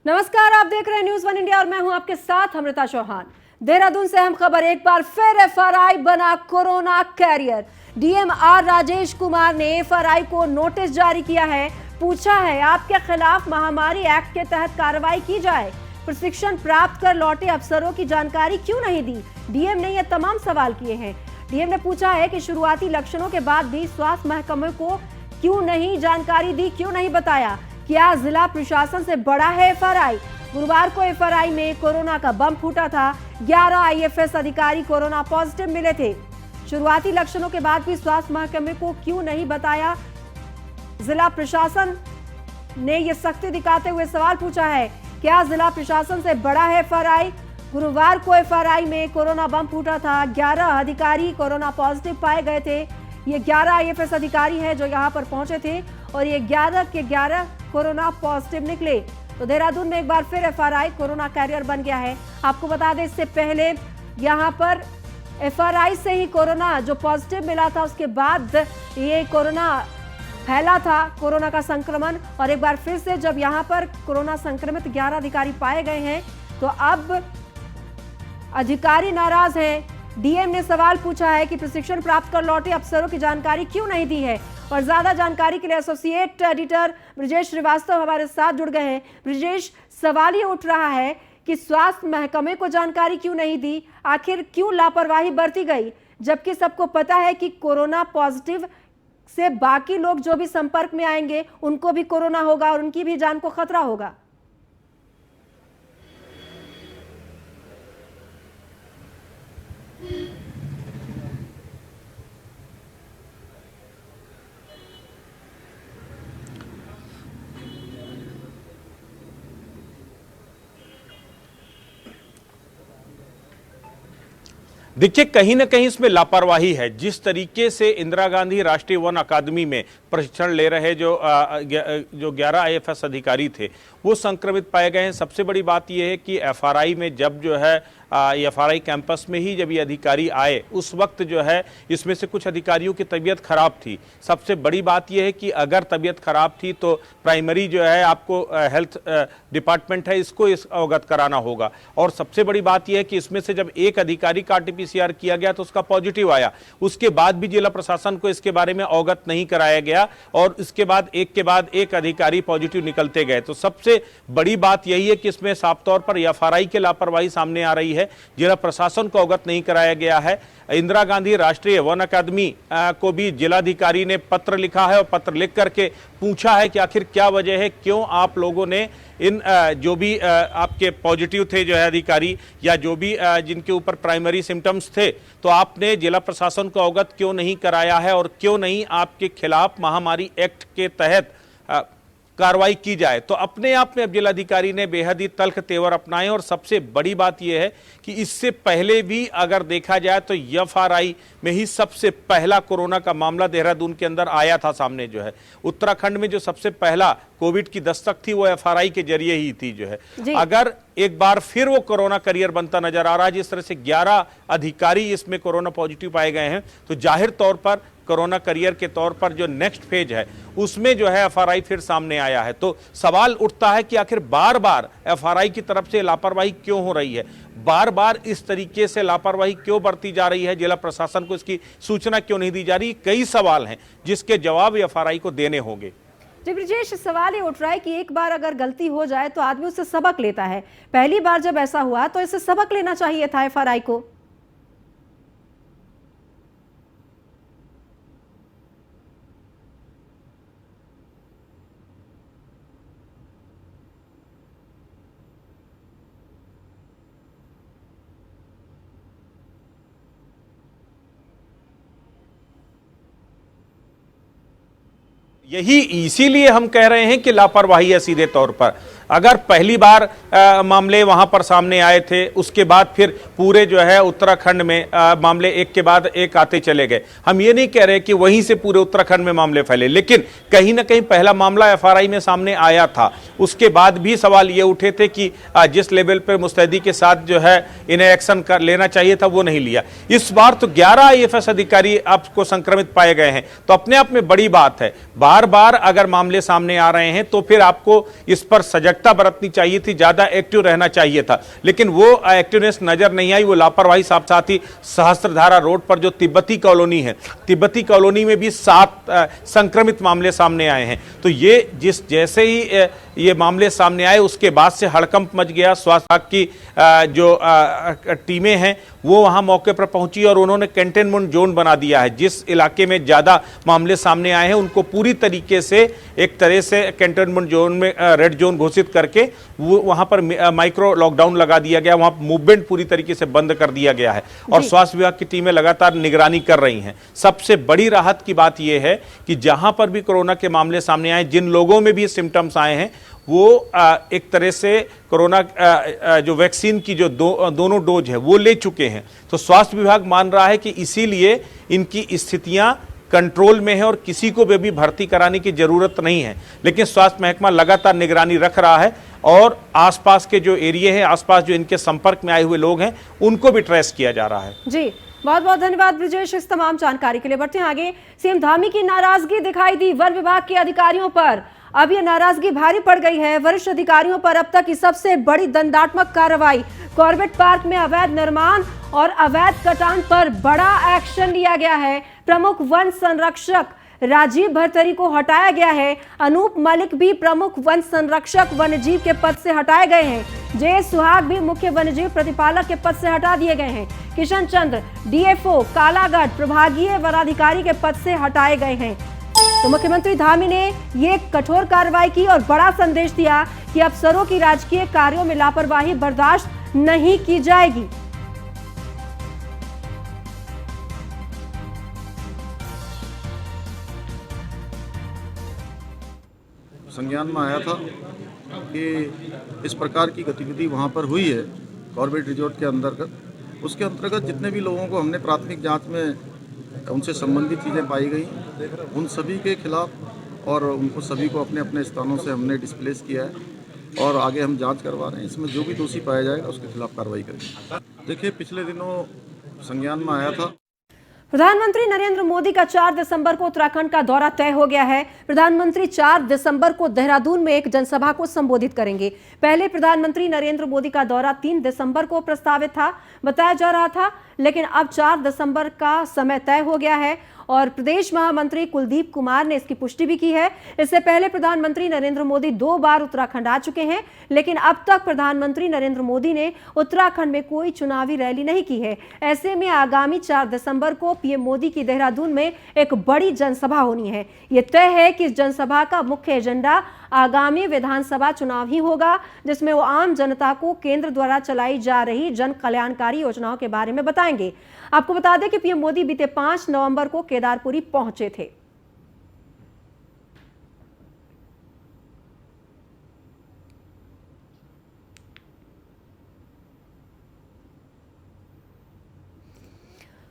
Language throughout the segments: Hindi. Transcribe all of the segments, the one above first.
नमस्कार, आप देख रहे हैं न्यूज़ वन इंडिया और मैं हूं आपके साथ अमृता चौहान। देहरादून से अहम खबर, एक बार फिर एफआरआई बना corona carrier. DM R Rajesh Kumar ने एफआरआई को नोटिस जारी किया है। पूछा है आपके खिलाफ महामारी एक्ट के तहत कार्रवाई की जाए। प्रशिक्षण प्राप्त कर लौटे अफसरों की जानकारी क्यों नहीं दी? डीएम ने ये तमाम सवाल किए हैं। डीएम ने पूछा है कि शुरुआती लक्षणों के बाद भी स्वास्थ्य महकमे को क्यों नहीं जानकारी दी, क्यों नहीं बताया? क्या जिला प्रशासन से बड़ा है एफआरआई? गुरुवार को एफआरआई में कोरोना का बम फूटा था। 11 आईएफएस अधिकारी कोरोना पॉजिटिव मिले थे। शुरुआती लक्षणों के बाद भी स्वास्थ्य महकमे को क्यों नहीं बताया? जिला प्रशासन ने यह सख्ती दिखाते हुए सवाल पूछा है। क्या जिला प्रशासन से बड़ा है एफआरआई? गुरुवार को एफआरआई में कोरोना बम फूटा था। 11 अधिकारी कोरोना पॉजिटिव पाए गए थे। ये 11 आईएफएस अधिकारी हैं जो यहाँ पर पहुंचे थे और ये 11 के 11 कोरोना पॉजिटिव निकले। तो देहरादून में एक बार फिर एफआरआई कोरोना कैरियर बन गया है। आपको बता दें, इससे पहले यहाँ पर एफआरआई से ही कोरोना जो पॉजिटिव मिला था, उसके बाद ये कोरोना फैला था, कोरोना का संक्रमण। और एक बार फिर से जब यहाँ पर कोरोना संक्रमित 11 अधिकारी पाए गए हैं तो अब अधिकारी नाराज हैं। डीएम ने सवाल पूछा है कि प्रशिक्षण प्राप्त कर लौटे अफसरों की जानकारी क्यों नहीं दी है। और ज्यादा जानकारी के लिए एसोसिएट एडिटर ब्रजेश श्रीवास्तव हमारे साथ जुड़ गए हैं। ब्रजेश, सवाल ये उठ रहा है कि स्वास्थ्य महकमे को जानकारी क्यों नहीं दी? आखिर क्यों लापरवाही बरती गई, जबकि सबको पता है कि कोरोना पॉजिटिव से बाकी लोग जो भी संपर्क में आएंगे उनको भी कोरोना होगा और उनकी भी जान को खतरा होगा। देखिए, कहीं ना कहीं इसमें लापरवाही है। जिस तरीके से इंदिरा गांधी राष्ट्रीय वन अकादमी में प्रशिक्षण ले रहे जो 11 आईएफएस अधिकारी थे वो संक्रमित पाए गए हैं। सबसे बड़ी बात यह है कि एफआरआई में जब जो है एफआरआई कैंपस में ही जब ये अधिकारी आए उस वक्त जो है इसमें से कुछ अधिकारियों की तबीयत खराब थी। सबसे बड़ी बात यह है कि अगर तबीयत खराब थी तो प्राइमरी जो है आपको हेल्थ डिपार्टमेंट है इसको इस अवगत कराना होगा। और सबसे बड़ी बात यह है कि इसमें से जब एक अधिकारी का आरटीपीसीआर किया गया तो उसका पॉजिटिव आया, उसके बाद भी जिला प्रशासन को इसके बारे में अवगत नहीं कराया गया और इसके बाद एक अधिकारी पॉजिटिव निकलते गए। तो सबसे बड़ी बात यही है कि इसमें साफ तौर पर एफआरआई की लापरवाही सामने आ रही है। जिला प्रशासन को अवगत नहीं कराया गया है। इंदिरा गांधी राष्ट्रीय वन अकादमी को भी जिलाधिकारी ने पत्र लिखा है और पत्र लिख करके पूछा है कि आखिर क्या वजह है, क्यों आप लोगों ने इन जो भी आपके पॉजिटिव थे जो है अधिकारी या जो भी जिनके ऊपर प्राइमरी सिम्टम्स थे, तो आपने जिला प्रशासन को अवगत क्यों नहीं कराया है और क्यों नहीं आपके खिलाफ महामारी एक्ट के तहत कार्रवाई की जाए। तो अपने आप में अब जिलाधिकारी ने बेहद ही तल्ख तेवर अपनाए। और सबसे बड़ी बात यह है कि इससे पहले भी अगर देखा जाए तो एफआरआई में ही सबसे पहला कोरोना का मामला देहरादून के अंदर आया था सामने। जो है उत्तराखंड में जो सबसे पहला कोविड की दस्तक थी वो एफआरआई के जरिए ही थी। जो है अगर एक बार फिर वो कोरोना करियर बनता नजर आ रहा है, जिस तरह से 11 अधिकारी इसमें कोरोना पॉजिटिव पाए गए हैं, तो जाहिर तौर पर कोरोना करियर के तौर पर जो नेक्स्ट फेज है उसमें जो है एफआरआई फिर सामने आया है। तो सवाल उठता है कि आखिर बार बार एफआरआई की तरफ से लापरवाही क्यों हो रही है, बार बार इस तरीके से लापरवाही क्यों बरती जा रही है, जिला प्रशासन को इसकी सूचना क्यों नहीं दी जा रही? कई सवाल हैं जिसके जवाब एफआरआई को देने होंगे। जी ब्रजेश, सवाल ये उठ रहा है कि एक बार अगर गलती हो जाए तो आदमी उससे सबक लेता है। पहली बार जब ऐसा हुआ तो इससे सबक लेना चाहिए था एफआरआई को। यही इसीलिए हम कह रहे हैं कि लापरवाही है सीधे तौर पर। अगर पहली बार मामले वहां पर सामने आए थे, उसके बाद फिर पूरे जो है उत्तराखंड में मामले एक के बाद एक आते चले गए। हम ये नहीं कह रहे कि वहीं से पूरे उत्तराखंड में मामले फैले, लेकिन कहीं ना कहीं पहला मामला एफआरआई में सामने आया था। उसके बाद भी सवाल ये उठे थे कि जिस लेवल पर मुस्तैदी के साथ जो है इन्हें एक्शन कर लेना चाहिए था वो नहीं लिया। इस बार तो 11 आईएफएस अधिकारी आपको संक्रमित पाए गए हैं, तो अपने आप में बड़ी बात है। बार बार अगर मामले सामने आ रहे हैं तो फिर आपको इस पर सजग सजगता बरतनी चाहिए थी, ज्यादा एक्टिव रहना चाहिए था, लेकिन वो एक्टिवनेस नजर नहीं आई। वो लापरवाही साथ ही सहस्त्रधारा रोड पर जो तिब्बती कॉलोनी है, तिब्बती कॉलोनी में भी 7 संक्रमित मामले सामने आए हैं। तो ये जैसे ही ये मामले सामने आए उसके बाद से हड़कंप मच गया। स्वास्थ्य विभाग की जो टीमें हैं वो वहां मौके पर पहुंची और उन्होंने कंटेनमेंट जोन बना दिया है। जिस इलाके में ज्यादा मामले सामने आए हैं उनको पूरी तरीके से एक तरह से कंटेनमेंट जोन में रेड जोन घोषित करके वो वहां पर माइक्रो लॉकडाउन लगा दिया गया, वहां मूवमेंट पूरी तरीके से बंद कर दिया गया है और स्वास्थ्य विभाग की टीमें लगातार निगरानी कर रही हैं। सबसे बड़ी राहत की बात यह है कि जहां पर भी कोरोना के मामले सामने आए, जिन लोगों में भी सिम्टम्स आए हैं, वो एक तरह से कोरोना जो वैक्सीन की जो दोनों डोज है वो ले चुके हैं। तो स्वास्थ्य विभाग मान रहा है कि इसीलिए इनकी स्थितियां कंट्रोल में है और किसी को भी भर्ती कराने की जरूरत नहीं है। लेकिन स्वास्थ्य महकमा लगातार निगरानी रख रहा है और आसपास के जो एरिया है, आसपास जो इनके संपर्क में आए हुए लोग हैं, उनको भी ट्रेस किया जा रहा है। जी, बहुत बहुत धन्यवाद ब्रिजेश इस तमाम जानकारी के लिए। बढ़ते हैं आगे। सीएम धामी की नाराजगी दिखाई दी वन विभाग के अधिकारियों पर। अब ये नाराजगी भारी पड़ गई है। वरिष्ठ अधिकारियों पर अब तक की सबसे बड़ी दंडात्मक कार्रवाई। कॉर्बेट पार्क में अवैध निर्माण और अवैध कटान पर बड़ा एक्शन लिया गया है। प्रमुख वन संरक्षक राजीव भरतरी को हटाया गया है। अनूप मलिक भी प्रमुख वन संरक्षक वन्यजीव के पद से हटाए गए हैं। जे सुहाग भी मुख्य वन्यजीव प्रतिपालक के पद से हटा दिए गए हैं। किशन चंद्र डीएफओ कालागढ़ प्रभागीय वनाधिकारी के पद से हटाए गए हैं। तो मुख्यमंत्री धामी ने ये कठोर कार्रवाई की और बड़ा संदेश दिया कि अफसरों की राजकीय कार्यों में लापरवाही बर्दाश्त नहीं की जाएगी। संज्ञान में आया था कि इस प्रकार की गतिविधि वहाँ पर हुई है कॉर्बेट रिजॉर्ट के अंतर्गत। उसके अंतर्गत जितने भी लोगों को हमने प्राथमिक जांच में उनसे संबंधित चीज़ें पाई गई, उन सभी के खिलाफ और उनको सभी को अपने अपने स्थानों से हमने डिस्प्लेस किया है और आगे हम जांच करवा रहे हैं। इसमें जो भी दोषी पाया जाएगा उसके खिलाफ कार्रवाई करेंगे। देखिए, पिछले दिनों संज्ञान में आया था। प्रधानमंत्री नरेंद्र मोदी का 4 दिसंबर को उत्तराखंड का दौरा तय हो गया है। प्रधानमंत्री 4 दिसंबर को देहरादून में एक जनसभा को संबोधित करेंगे। पहले प्रधानमंत्री नरेंद्र मोदी का दौरा 3 दिसंबर को प्रस्तावित था, बताया जा रहा था, लेकिन अब 4 दिसंबर का समय तय हो गया है और प्रदेश महामंत्री कुलदीप कुमार ने इसकी पुष्टि भी की है। इससे पहले प्रधानमंत्री नरेंद्र मोदी 2 बार उत्तराखंड आ चुके हैं, लेकिन अब तक प्रधानमंत्री नरेंद्र मोदी ने उत्तराखंड में कोई चुनावी रैली नहीं की है। ऐसे में आगामी 4 दिसंबर को पीएम मोदी की देहरादून में एक बड़ी जनसभा होनी है। यह तय है कि इस जनसभा का मुख्य एजेंडा आगामी विधानसभा चुनाव ही होगा, जिसमें वो आम जनता को केंद्र द्वारा चलाई जा रही जन कल्याणकारी योजनाओं के बारे में बताएंगे। आपको बता दें कि पीएम मोदी बीते 5 नवंबर को केदारपुरी पहुंचे थे।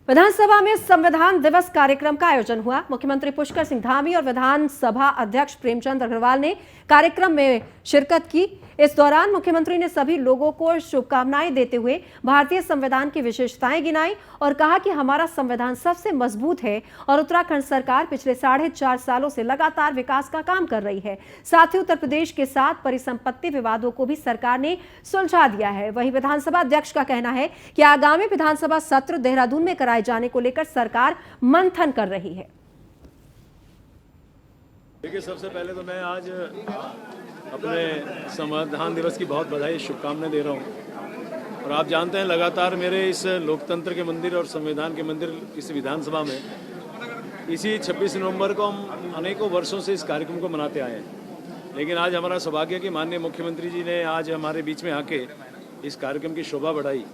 विधानसभा में संविधान दिवस कार्यक्रम का आयोजन हुआ। मुख्यमंत्री पुष्कर सिंह धामी और विधानसभा अध्यक्ष प्रेमचंद अग्रवाल ने कार्यक्रम में शिरकत की। इस दौरान मुख्यमंत्री ने सभी लोगों को शुभकामनाएं देते हुए भारतीय संविधान की विशेषताएं गिनाई और कहा कि हमारा संविधान सबसे मजबूत है और उत्तराखंड सरकार पिछले 4.5 सालों से लगातार विकास का काम कर रही है। साथ ही उत्तर प्रदेश के साथ परिसंपत्ति विवादों को भी सरकार ने सुलझा दिया है। वहीं विधानसभा अध्यक्ष का कहना है कि आगामी विधानसभा सत्र देहरादून में कराए जाने को लेकर सरकार मंथन कर रही है। देखिए, सबसे पहले तो मैं आज अपने संविधान दिवस की बहुत बधाई शुभकामनाएं दे रहा हूं और आप जानते हैं लगातार मेरे इस लोकतंत्र के मंदिर और संविधान के मंदिर इस विधानसभा में इसी 26 नवंबर को हम अनेकों वर्षों से इस कार्यक्रम को मनाते आए हैं। लेकिन आज हमारा सौभाग्य कि माननीय मुख्यमंत्री जी ने आज हमारे बीच में आके इस कार्यक्रम की शोभा बढ़ाई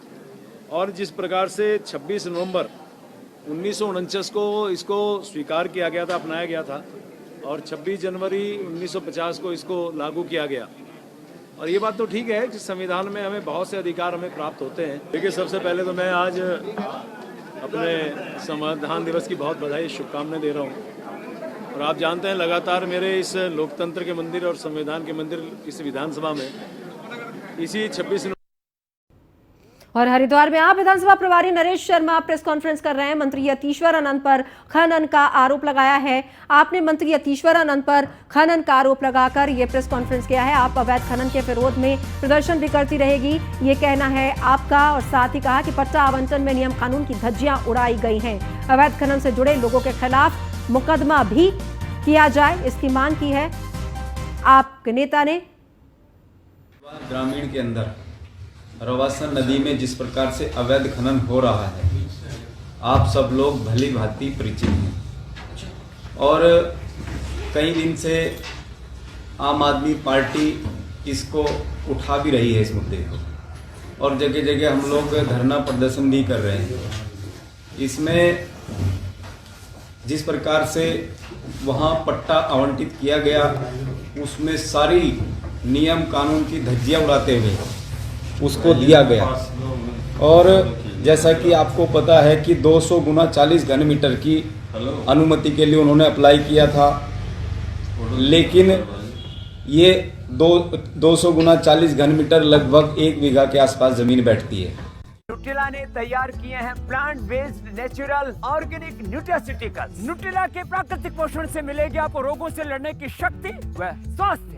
और जिस प्रकार से 26 नवंबर 1949 को इसको स्वीकार किया गया था, अपनाया गया था और 26 जनवरी 1950 को इसको लागू किया गया। और ये बात तो ठीक है कि संविधान में हमें बहुत से अधिकार हमें प्राप्त होते हैं। देखिए, सबसे पहले तो मैं आज अपने संविधान दिवस की बहुत बधाई शुभकामनाएं दे रहा हूँ और आप जानते हैं लगातार मेरे इस लोकतंत्र के मंदिर और संविधान के मंदिर इस विधानसभा में इसी 26 और हरिद्वार में आप विधानसभा प्रभारी नरेश शर्मा प्रेस कॉन्फ्रेंस कर रहे हैं। मंत्री यतीश्वर आनंद पर खनन का आरोप लगाया है। आपने मंत्री यतीश्वर आनंद पर खनन का आरोप लगाकर यह प्रेस कॉन्फ्रेंस किया है। आप अवैध खनन के विरोध में प्रदर्शन भी करती रहेगी, ये कहना है आपका। और साथ ही कहा कि पट्टा आवंटन में नियम कानून की धज्जियां उड़ाई गई हैं। अवैध खनन से जुड़े लोगों के खिलाफ मुकदमा भी किया जाए, इसकी मांग की है आपके नेता ने। ग्रामीण के अंदर रवासन नदी में जिस प्रकार से अवैध खनन हो रहा है, आप सब लोग भली भांति परिचित हैं और कई दिन से आम आदमी पार्टी इसको उठा भी रही है इस मुद्दे को, और जगह जगह हम लोग धरना प्रदर्शन भी कर रहे हैं। इसमें जिस प्रकार से वहाँ पट्टा आवंटित किया गया, उसमें सारी नियम कानून की धज्जियां उड़ाते हुए उसको दिया गया। और जैसा कि आपको पता है कि 200 गुना 40 घन मीटर की अनुमति के लिए उन्होंने अप्लाई किया था, लेकिन ये 200 गुना 40 घन मीटर लगभग 1 बीघा के आसपास जमीन बैठती है। न्यूट्रेला ने तैयार किए हैं plant based natural organic nutraceuticals. Nutrela के प्राकृतिक पोषण से मिलेगी आपको रोगों से लड़ने की शक्ति व स्वास्थ्य।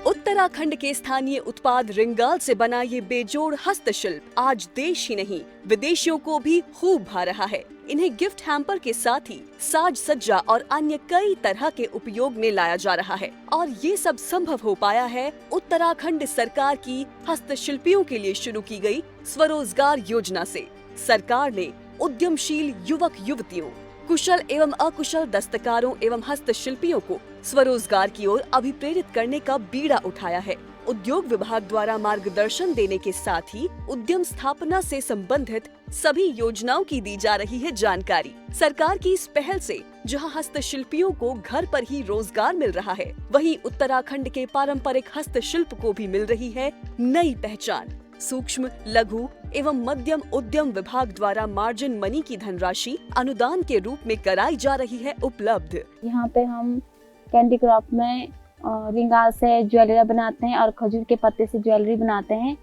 उत्तराखंड के स्थानीय उत्पाद रिंगाल से बना ये बेजोड़ हस्तशिल्प आज देश ही नहीं विदेशियों को भी खूब भा रहा है। इन्हें गिफ्ट हैम्पर के साथ ही साज सज्जा और अन्य कई तरह के उपयोग में लाया जा रहा है। और ये सब संभव हो पाया है उत्तराखंड सरकार की हस्तशिल्पियों के लिए शुरू की गई स्वरोजगार योजना से। सरकार ने उद्यमशील युवक युवतियों, कुशल एवं अकुशल दस्तकारों एवं हस्तशिल्पियों को स्वरोजगार की ओर अभिप्रेरित करने का बीड़ा उठाया है। उद्योग विभाग द्वारा मार्गदर्शन देने के साथ ही उद्यम स्थापना से संबंधित सभी योजनाओं की दी जा रही है जानकारी। सरकार की इस पहल से जहां हस्तशिल्पियों को घर पर ही रोजगार मिल रहा है, वहीं उत्तराखंड के पारंपरिक हस्तशिल्प को भी मिल रही है नई पहचान। सूक्ष्म, लघु एवं मध्यम उद्यम विभाग द्वारा मार्जिन मनी की धनराशि अनुदान के रूप में कराई जा रही है उपलब्ध। यहाँ पे हम कैंडी क्राफ्ट में रिंगाल से ज्वेलरी बनाते हैं और खजूर के पत्ते से ज्वेलरी बनाते हैं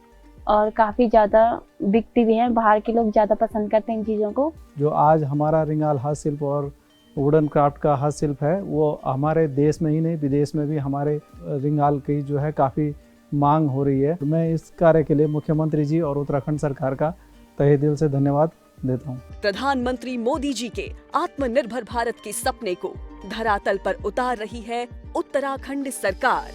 और काफ़ी ज़्यादा बिकती भी हैं। बाहर के लोग ज़्यादा पसंद करते हैं इन चीज़ों को। जो आज हमारा रिंगाल हस्तशिल्प और वुडन क्राफ्ट का हस्तशिल्प है, वो हमारे देश में ही नहीं विदेश में भी हमारे रिंगाल की जो है काफ़ी मांग हो रही है। मैं इस कार्य के लिए मुख्यमंत्री जी और उत्तराखंड सरकार का तहे दिल से धन्यवाद देता हूँ। प्रधानमंत्री मोदी जी के आत्मनिर्भर भारत के सपने को धरातल पर उतार रही है उत्तराखंड सरकार।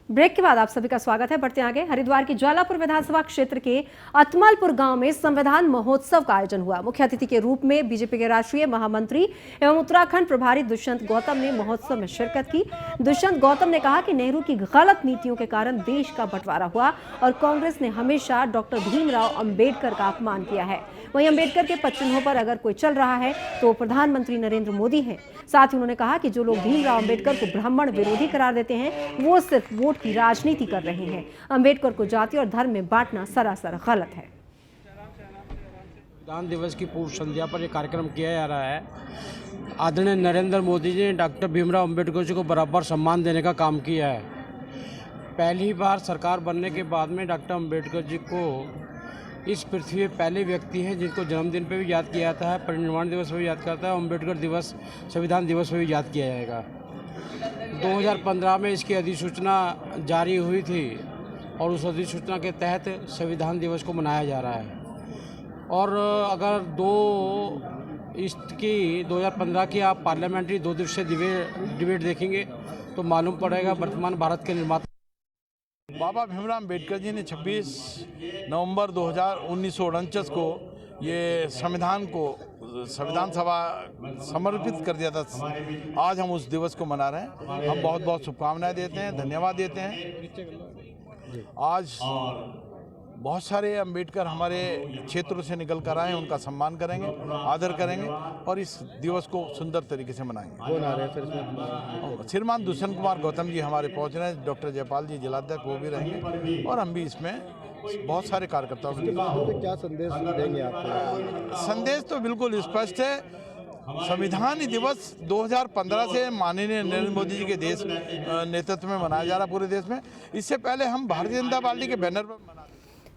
ब्रेक के बाद आप सभी का स्वागत है। बढ़ते आगे। हरिद्वार की ज्वालापुर विधानसभा क्षेत्र के अतमलपुर गांव में संविधान महोत्सव का आयोजन हुआ। मुख्य अतिथि के रूप में बीजेपी के राष्ट्रीय महामंत्री एवं उत्तराखंड प्रभारी दुष्यंत गौतम ने महोत्सव में शिरकत की। दुष्यंत गौतम ने कहा कि नेहरू की गलत नीतियों के कारण देश का बंटवारा हुआ और कांग्रेस ने हमेशा डॉक्टर भीमराव अंबेडकर का अपमान किया है। वहीं अंबेडकर के पद चिन्हों पर अगर कोई चल रहा है तो प्रधानमंत्री नरेंद्र मोदी हैं। साथ ही उन्होंने कहा कि जो लोग भीमराव अंबेडकर को ब्राह्मण विरोधी करार देते हैं, वो सिर्फ वोट की राजनीति कर रहे हैं। अंबेडकर को जाति और धर्म में बांटना सरासर गलत है। संविधान दिवस की पूर्व संध्या पर यह कार्यक्रम किया जा रहा है। आदरणीय नरेंद्र मोदी जी ने डॉक्टर भीमराव अंबेडकर जी को बराबर सम्मान देने का काम किया है। पहली बार सरकार बनने के बाद में डॉक्टर अंबेडकर जी को इस पृथ्वी पे पहले व्यक्ति हैं जिनको जन्मदिन पे भी याद किया जाता है, परिनिर्वाण दिवस पे भी याद करता है, अम्बेडकर दिवस, संविधान दिवस पे भी याद किया जाएगा। 2015 में इसकी अधिसूचना जारी हुई थी और उस अधिसूचना के तहत संविधान दिवस को मनाया जा रहा है। और अगर 2015 की आप पार्लियामेंट्री 2 दिवसीय डिबेट देखेंगे तो मालूम पड़ेगा वर्तमान भारत के निर्माता बाबा भीमराव अम्बेडकर जी ने 26 नवंबर 1949 को ये संविधान सभा समर्पित कर दिया था। आज हम उस दिवस को मना रहे हैं। हम बहुत बहुत शुभकामनाएं देते हैं, धन्यवाद देते हैं। आज बहुत सारे अम्बेडकर हमारे क्षेत्र से निकल कर आए, उनका सम्मान करेंगे, आदर करेंगे और इस दिवस को सुंदर तरीके से मनाएंगे। कौन आ रहे हैं सर इसमें? श्रीमान दुष्यंत कुमार गौतम जी हमारे पहुंच रहे हैं, डॉक्टर जयपाल जी जिलाध्यक्ष वो भी रहेंगे और हम भी इसमें बहुत सारे कार्यकर्ताओं को। क्या संदेश देंगे आप? संदेश तो बिल्कुल स्पष्ट है संविधान दिवस 2015 से माननीय नरेंद्र मोदी जी के देश नेतृत्व में मनाया जा रहा पूरे देश में। इससे पहले हम भारतीय जनता पार्टी के बैनर पर मना।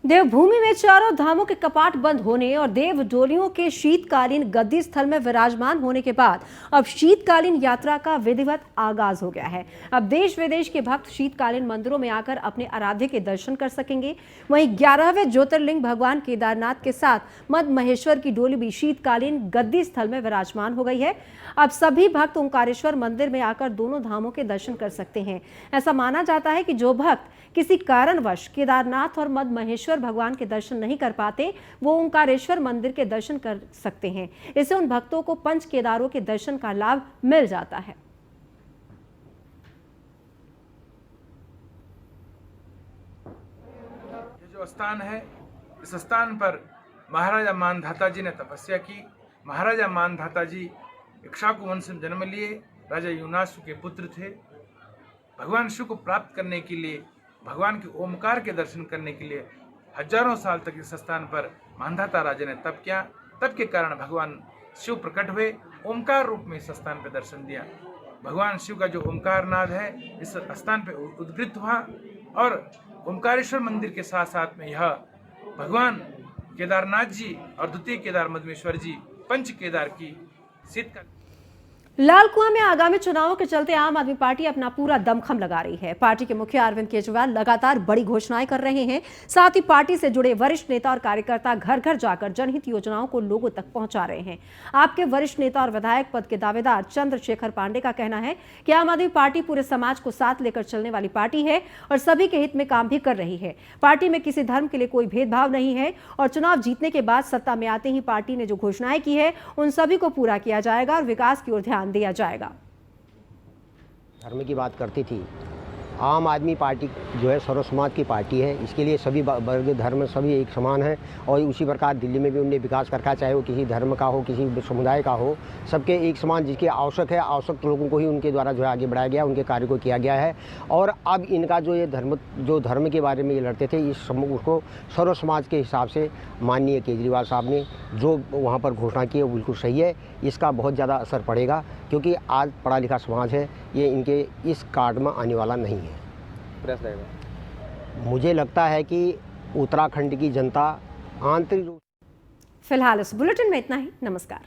देवभूमि में चारों धामों के कपाट बंद होने और देव डोलियों के शीतकालीन गद्दी स्थल में विराजमान होने के बाद अब शीतकालीन यात्रा का विधिवत आगाज हो गया है। अब देश विदेश के भक्त शीतकालीन मंदिरों में आकर अपने आराध्य के दर्शन कर सकेंगे। वहीं 11वें ज्योतिर्लिंग भगवान केदारनाथ के साथ मद महेश्वर की डोली भी शीतकालीन गद्दी स्थल में विराजमान हो गई है। अब सभी भक्त ओंकारेश्वर मंदिर में आकर दोनों धामों के दर्शन कर सकते हैं। ऐसा माना जाता है कि जो भक्त किसी कारणवश केदारनाथ और मद महेश्वर भगवान के दर्शन नहीं कर पाते, वो ओंकारेश्वर मंदिर के दर्शन कर सकते हैं। इससे उन भक्तों को पंच केदारों के दर्शन का लाभ मिल जाता है। ये जो स्थान है, इस स्थान पर महाराजा मानधाता जी ने तपस्या की। महाराजा मानधाता जी इक्ष्वाकु वंश में जन्म लिए राजा युनासु के पुत्र थे। भगवान शिव को प्राप्त करने के लिए, भगवान के ओमकार के दर्शन करने के लिए हजारों साल तक इस स्थान पर मानधाता राजा ने तप किया। तप के कारण भगवान शिव प्रकट हुए, ओमकार रूप में इस स्थान पर दर्शन दिया। भगवान शिव का जो ओमकार नाद है इस स्थान पर उद्गृत हुआ और ओमकारेश्वर मंदिर के साथ साथ में यह भगवान केदारनाथ जी और द्वितीय केदार मदमेश्वर जी पंच केदार की शीतकालीन। लाल कुआं में आगामी चुनावों के चलते आम आदमी पार्टी अपना पूरा दमखम लगा रही है। पार्टी के मुखिया अरविंद केजरीवाल लगातार बड़ी घोषणाएं कर रहे हैं। साथ ही पार्टी से जुड़े वरिष्ठ नेता और कार्यकर्ता घर घर जाकर जनहित योजनाओं को लोगों तक पहुंचा रहे हैं। आपके वरिष्ठ नेता और विधायक पद के दावेदार चंद्रशेखर पांडे का कहना है कि आम आदमी पार्टी पूरे समाज को साथ लेकर चलने वाली पार्टी है और सभी के हित में काम भी कर रही है। पार्टी में किसी धर्म के लिए कोई भेदभाव नहीं है और चुनाव जीतने के बाद सत्ता में आते ही पार्टी ने जो घोषणाएं की है उन सभी को पूरा किया जाएगा और विकास की ओर ध्यान दिया जाएगा। धर्म की बात करती थी, आम आदमी पार्टी जो है सर्व समाज की पार्टी है। इसके लिए सभी वर्ग धर्म सभी एक समान है और उसी प्रकार दिल्ली में भी उन्हें विकास रखा, चाहे वो किसी धर्म का हो किसी समुदाय का हो, सबके एक समान जिसके आवश्यक है आवश्यक लोगों को ही उनके द्वारा जो है आगे बढ़ाया गया, उनके कार्य को किया गया है। और अब इनका जो ये धर्म के बारे में ये लड़ते थे इस उसको सर्व समाज के हिसाब से माननीय केजरीवाल साहब ने जो वहाँ पर घोषणा की है वो बिल्कुल सही है। इसका बहुत ज़्यादा असर पड़ेगा क्योंकि आज पढ़ा लिखा समाज है, ये इनके इस कार्ड में आने वाला नहीं है। मुझे लगता है कि उत्तराखंड की जनता आंतरिक। फिलहाल इस बुलेटिन में इतना ही। नमस्कार।